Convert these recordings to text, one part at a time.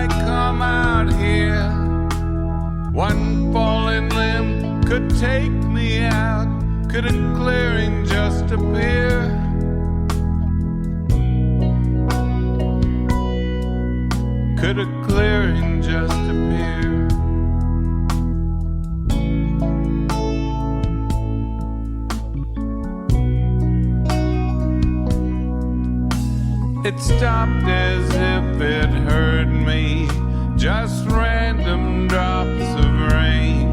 I come out here, one falling limb could take me out. Could a clearing just appear? Could a clearing just appear? It stopped as if it heard me, just random drops of rain.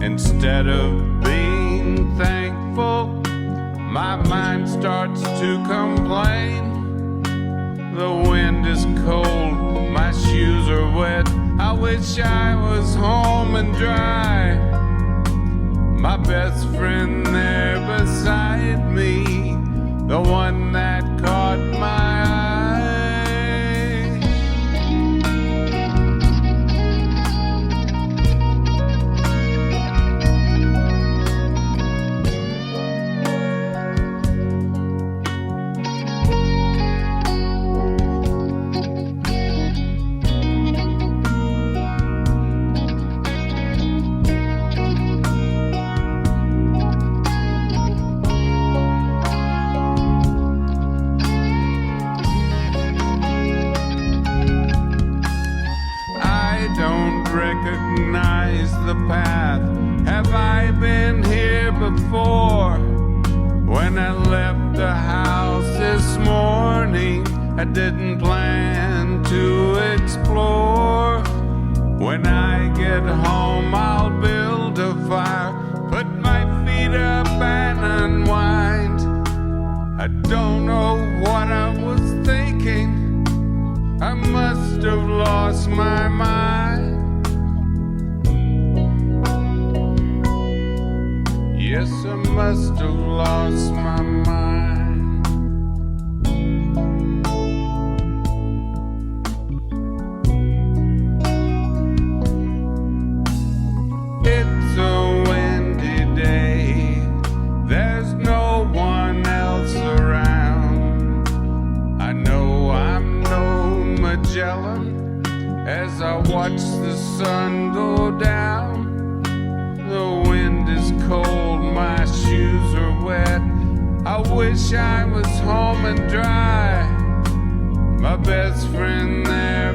Instead of being thankful, my mind starts to complain. The wind is cold, my shoes are wet. I wish I was home and dry. My best friend there beside me, the one that caught my eye. Recognize the path. Have I been here before? When I left the house this morning, I didn't plan to explore. When I get home, I'll build a fire, put my feet up and unwind. I don't know what I was thinking. I must have lost my mind. Yes, I must have lost my mind. It's a windy day, there's no one else around. I know I'm no Magellan as I watch the sun go down. The wind is cold, my shoes are wet. I wish I was home and dry. My best friend there